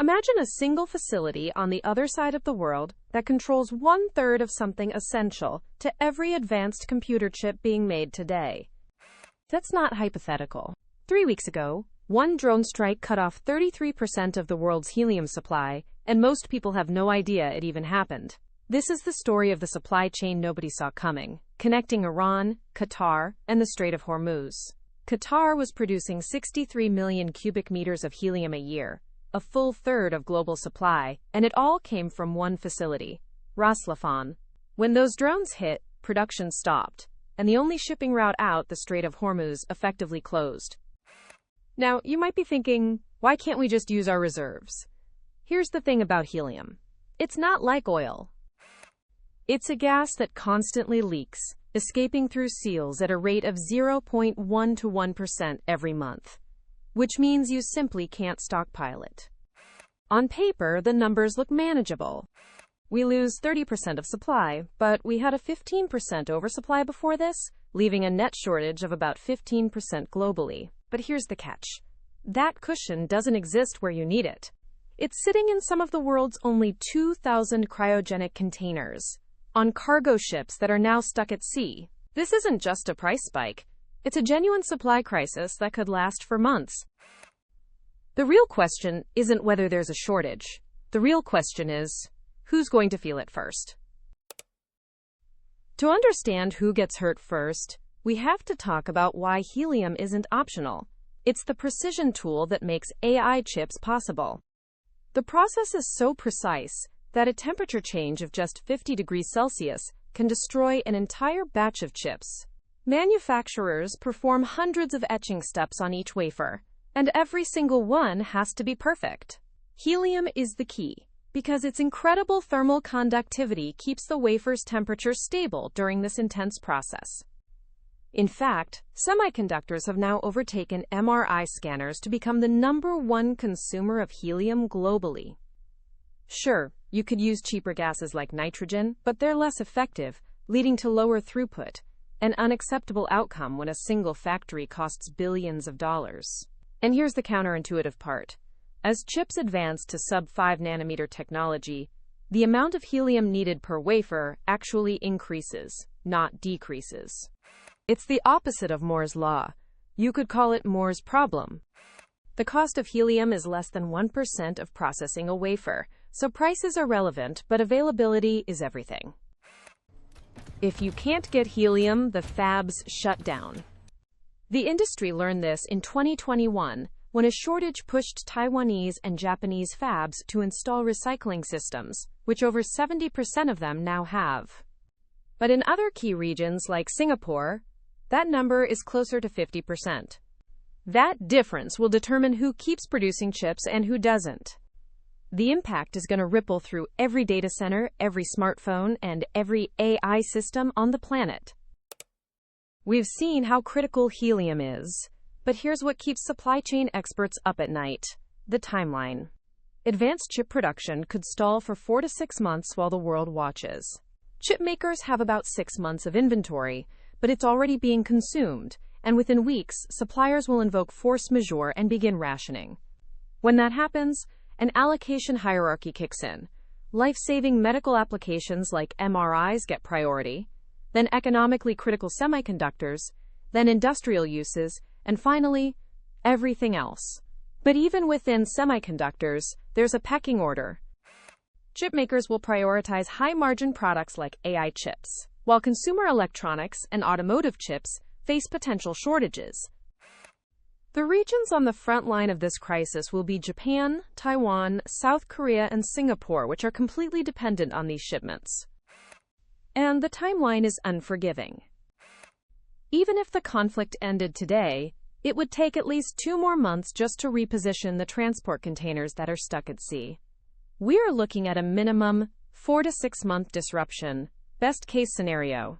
Imagine a single facility on the other side of the world that controls 1/3 of something essential to every advanced computer chip being made today. That's not hypothetical. 3 weeks ago, one drone strike cut off 33% of the world's helium supply, and most people have no idea it even happened. This is the story of the supply chain nobody saw coming, connecting Iran, Qatar, and the Strait of Hormuz. Qatar was producing 63 million cubic meters of helium a year, a full third of global supply, and it all came from one facility, Laffan. When those drones hit, production stopped, and the only shipping route out, the Strait of Hormuz, effectively closed. Now, you might be thinking, why can't we just use our reserves? Here's the thing about helium. It's not like oil. It's a gas that constantly leaks, escaping through seals at a rate of 0.1 to 1% every month, which means you simply can't stockpile it. On paper, the numbers look manageable. We lose 30% of supply, but we had a 15% oversupply before this, leaving a net shortage of about 15% globally. But here's the catch. That cushion doesn't exist where you need it. It's sitting in some of the world's only 2,000 cryogenic containers, on cargo ships that are now stuck at sea. This isn't just a price spike. It's a genuine supply crisis that could last for months. The real question isn't whether there's a shortage. The real question is, who's going to feel it first? To understand who gets hurt first, we have to talk about why helium isn't optional. It's the precision tool that makes AI chips possible. The process is so precise that a temperature change of just 50 degrees Celsius can destroy an entire batch of chips. Manufacturers perform hundreds of etching steps on each wafer, and every single one has to be perfect. Helium is the key, because its incredible thermal conductivity keeps the wafer's temperature stable during this intense process. In fact, semiconductors have now overtaken MRI scanners to become the #1 consumer of helium globally. Sure, you could use cheaper gases like nitrogen, but they're less effective, leading to lower throughput, an unacceptable outcome when a single factory costs billions of dollars. And here's the counterintuitive part. As chips advance to sub-5 nanometer technology, the amount of helium needed per wafer actually increases, not decreases. It's the opposite of Moore's law. You could call it Moore's problem. The cost of helium is less than 1% of processing a wafer, so price is irrelevant, but availability is everything. If you can't get helium, the fabs shut down. The industry learned this in 2021, when a shortage pushed Taiwanese and Japanese fabs to install recycling systems, which over 70% of them now have. But in other key regions like Singapore, that number is closer to 50%. That difference will determine who keeps producing chips and who doesn't. The impact is going to ripple through every data center, every smartphone, and every AI system on the planet. We've seen how critical helium is, but here's what keeps supply chain experts up at night: the timeline. Advanced chip production could stall for 4 to 6 months while the world watches. Chipmakers have about 6 months of inventory, but it's already being consumed, and within weeks, suppliers will invoke force majeure and begin rationing. When that happens, an allocation hierarchy kicks in. Life-saving medical applications like MRIs get priority, then economically critical semiconductors, then industrial uses, and finally, everything else. But even within semiconductors, there's a pecking order. Chipmakers will prioritize high-margin products like AI chips, while consumer electronics and automotive chips face potential shortages. The regions on the front line of this crisis will be Japan, Taiwan, South Korea, and Singapore, which are completely dependent on these shipments. And the timeline is unforgiving. Even if the conflict ended today, it would take at least 2 more months just to reposition the transport containers that are stuck at sea. We are looking at a minimum 4 to 6 month disruption, best case scenario.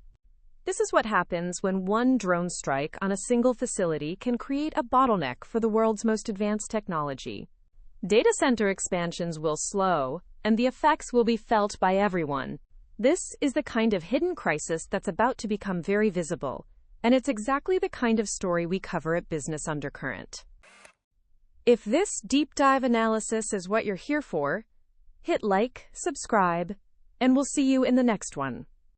This is what happens when one drone strike on a single facility can create a bottleneck for the world's most advanced technology. Data center expansions will slow, and the effects will be felt by everyone. This is the kind of hidden crisis that's about to become very visible, and it's exactly the kind of story we cover at Business Undercurrent. If this deep dive analysis is what you're here for, hit like, subscribe, and we'll see you in the next one.